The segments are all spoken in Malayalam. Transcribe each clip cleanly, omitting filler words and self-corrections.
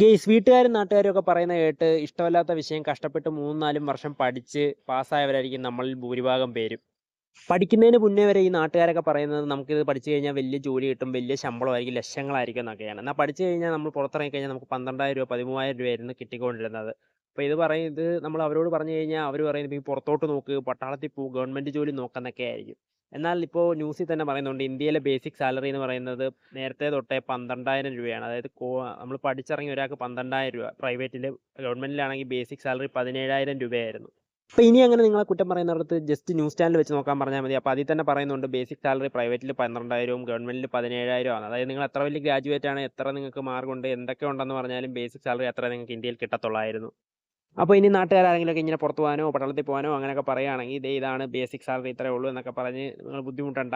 ഗെയ്സ് വീട്ടുകാരും നാട്ടുകാരും ഒക്കെ പറയുന്നത് കേട്ട് ഇഷ്ടമല്ലാത്ത വിഷയം കഷ്ടപ്പെട്ട് 3-4 വർഷം പഠിച്ച് പാസ്സായവരായിരിക്കും നമ്മളിൽ ഭൂരിഭാഗം പേരും. പഠിക്കുന്നതിന് മുന്നേ വരെ ഈ നാട്ടുകാരൊക്കെ പറയുന്നത് നമുക്കിത് പഠിച്ചു കഴിഞ്ഞാൽ വലിയ ജോലി കിട്ടും, വലിയ ശമ്പളമായിരിക്കും, ലക്ഷങ്ങളായിരിക്കും എന്നൊക്കെയാണ്. എന്നാൽ പഠിച്ചു കഴിഞ്ഞാൽ നമ്മൾ പുറത്തിറങ്ങി കഴിഞ്ഞാൽ നമുക്ക് 12,000 രൂപ 13,000 രൂപയായിരുന്നു കിട്ടിക്കൊണ്ടിരുന്നത്. അപ്പോൾ ഇത് നമ്മൾ അവരോട് പറഞ്ഞു കഴിഞ്ഞാൽ അവർ പറയുന്നത് ഈ പുറത്തോട്ട് നോക്ക്, പട്ടാളത്തിൽ പോ, ഗവൺമെൻറ് ജോലി നോക്കുന്നൊക്കെ ആയിരിക്കും. എന്നാൽ ഇപ്പോൾ ന്യൂസിൽ തന്നെ പറയുന്നുണ്ട് ഇന്ത്യയിലെ ബേസിക് സാലറി എന്ന് പറയുന്നത് നേരത്തെ തൊട്ടേ 12,000 രൂപയാണ്. അതായത് നമ്മൾ പഠിച്ചിറങ്ങിയ ഒരാൾക്ക് 12,000 രൂപ, പ്രൈവറ്റിൽ. ഗവൺമെൻറ്റിലാണെങ്കിൽ ബേസിക് സാലറി 17,000 രൂപയായിരുന്നു. അപ്പോൾ ഇനി അങ്ങനെ നിങ്ങളെ കുറ്റം പറയുന്നിടത്ത് ജസ്റ്റ് ന്യൂസ് ചാനൽ വെച്ച് നോക്കാൻ പറഞ്ഞാൽ മതി. അപ്പോൾ അതിൽ തന്നെ പറയുന്നുണ്ട് ബേസിക് സാലറി പ്രൈവറ്റിൽ 12,000 ഗവൺമെൻറ്റിൽ 17,000 ആണ്. അതായത് നിങ്ങൾ എത്ര വലിയ ഗ്രാജുവേറ്റ് ആണ്, എത്ര നിങ്ങൾക്ക് മാർക്കുണ്ട്, എന്തൊക്കെ ഉണ്ടെന്ന് പറഞ്ഞാലും ബേസിക് സാലറി അത്ര നിങ്ങൾക്ക് ഇന്ത്യയിൽ കിട്ടത്തുള്ളായിരുന്നു. അപ്പോൾ ഇനി നാട്ടുകാരെങ്കിലുമൊക്കെ ഇങ്ങനെ പുറത്ത് പോകാനോ പട്ടണത്തിൽ പോകാനോ അങ്ങനെയൊക്കെ പറയുകയാണെങ്കിൽ ഇതാണ് ബേസിക് സാലറി ഇത്രയേ ഉള്ളൂ എന്നൊക്കെ പറഞ്ഞ് നിങ്ങൾ ബുദ്ധിമുട്ടണ്ട.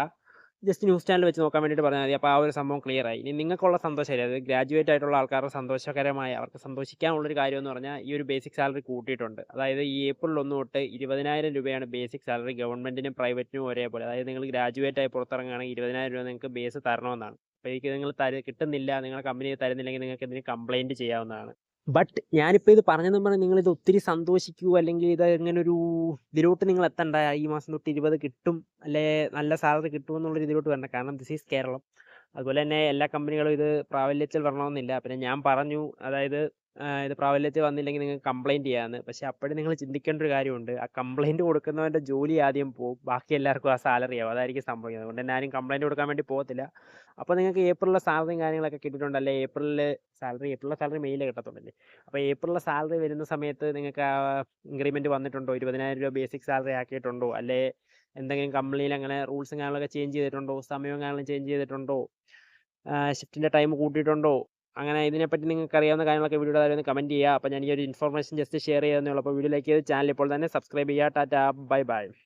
ജസ്റ്റ് ന്യൂസ് ചാനൽ വെച്ച് നോക്കാൻ വേണ്ടിയിട്ട് പറഞ്ഞാൽ മതി. അപ്പോൾ ആ ഒരു സംഭവം ക്ലിയർ ആയി. ഇനി നിങ്ങൾക്കുള്ള സന്തോഷമല്ലേ, അത് ഗ്രാജുവേറ്റ് ആയിട്ടുള്ള ആൾക്കാരുടെ സന്തോഷകരമായ അവർക്ക് സന്തോഷിക്കാനുള്ളൊരു കാര്യം എന്ന് പറഞ്ഞാൽ ഈ ഒരു ബേസിക് സാലറി കൂട്ടിയിട്ടുണ്ട്. അതായത് ഈ ഏപ്രിൽ 1 തൊട്ട് 20,000 രൂപയാണ് ബേസിക് സാലറി ഗവൺമെൻറ്റിനും പ്രൈവറ്റിനും ഒരേപോലെ. അതായത് നിങ്ങൾ ഗ്രാജുവേറ്റ് ആയി പുറത്തിറങ്ങുകയാണെങ്കിൽ 20,000 രൂപ നിങ്ങൾക്ക് ബേസ് തരണമെന്നാണ്. അപ്പോൾ നിങ്ങൾ കിട്ടുന്നില്ല, നിങ്ങളുടെ കമ്പനി തരുന്നില്ലെങ്കിൽ നിങ്ങൾക്ക് എന്തെങ്കിലും കംപ്ലയിൻറ്റ് ചെയ്യാവുന്നതാണ്. ബട്ട് ഞാനിപ്പോൾ ഇത് പറഞ്ഞെന്നും പറഞ്ഞ് നിങ്ങളിത് ഒത്തിരി സന്തോഷിക്കൂ, അല്ലെങ്കിൽ ഇത് ഇങ്ങനൊരു ഇതിലോട്ട് നിങ്ങൾ എത്തണ്ട. ഈ മാസം തൊട്ട് 20 കിട്ടും, അല്ലെ നല്ല സാലറി കിട്ടുമെന്നുള്ളൊരു ഇതിലോട്ട് വരണ്ട. കാരണം ദിസ് ഈസ് കേരളം. അതുപോലെ തന്നെ എല്ലാ കമ്പനികളും ഇത് പ്രാബല്യത്തിൽ വരണമെന്നില്ല. പിന്നെ ഞാൻ പറഞ്ഞു, അതായത് ഇത് പ്രാബല്യത്തിൽ വന്നില്ലെങ്കിൽ നിങ്ങൾക്ക് കംപ്ലയിൻറ്റ് ചെയ്യാമെന്ന്. പക്ഷേ അപ്പോഴും നിങ്ങൾ ചിന്തിക്കേണ്ട ഒരു കാര്യമുണ്ട്, ആ കംപ്ലയിൻറ്റ് കൊടുക്കുന്നവൻ്റെ ജോലി ആദ്യം പോകും, ബാക്കി എല്ലാവർക്കും ആ സാലറി ആവും. അതായിരിക്കും സംഭവിക്കുന്നത്. അതുകൊണ്ട് തന്നെ ആരും കംപ്ലയിൻറ്റ് കൊടുക്കാൻ വേണ്ടി പോകത്തില്ല. അപ്പോൾ നിങ്ങൾക്ക് ഏപ്രിലിലെ സാലറിയും കാര്യങ്ങളൊക്കെ കിട്ടിയിട്ടുണ്ടല്ലേ? ഏപ്രിലിലെ സാലറി മെയിലേ കിട്ടത്തുള്ളല്ലേ? അപ്പോൾ ഏപ്രിലിലെ സാലറി വരുന്ന സമയത്ത് നിങ്ങൾക്ക് ആ ഇൻക്രിമെൻറ്റ് വന്നിട്ടുണ്ടോ? 20,000 രൂപ ബേസിക് സാലറി ആക്കിയിട്ടുണ്ടോ? അല്ലെ എന്തെങ്കിലും കമ്പനിയിൽ അങ്ങനെ റൂൾസും കാര്യങ്ങളൊക്കെ ചേഞ്ച് ചെയ്തിട്ടുണ്ടോ? സമയവും കാര്യങ്ങളും ചേഞ്ച് ചെയ്തിട്ടുണ്ടോ? ഷിഫ്റ്റിൻ്റെ ടൈം കൂട്ടിയിട്ടുണ്ടോ? അങ്ങനെ ഇതിനെപ്പറ്റി നിങ്ങൾക്ക് അറിയാവുന്ന കാര്യങ്ങളൊക്കെ വീഡിയോയുടെ താഴെ ഒന്ന് കമൻറ്റ് ചെയ്യുക. അപ്പോൾ ഞാൻ ഈ ഒരു ഇൻഫർമേഷൻ ജസ്റ്റ് ഷെയർ ചെയ്തതേ ഉള്ളൂ. അപ്പോൾ വീഡിയോ ലൈക്ക് ചെയ്ത് ചാനൽ ഇപ്പോൾ തന്നെ സബ്സ്ക്രൈബ് ചെയ്യുക. Tata, bye bye.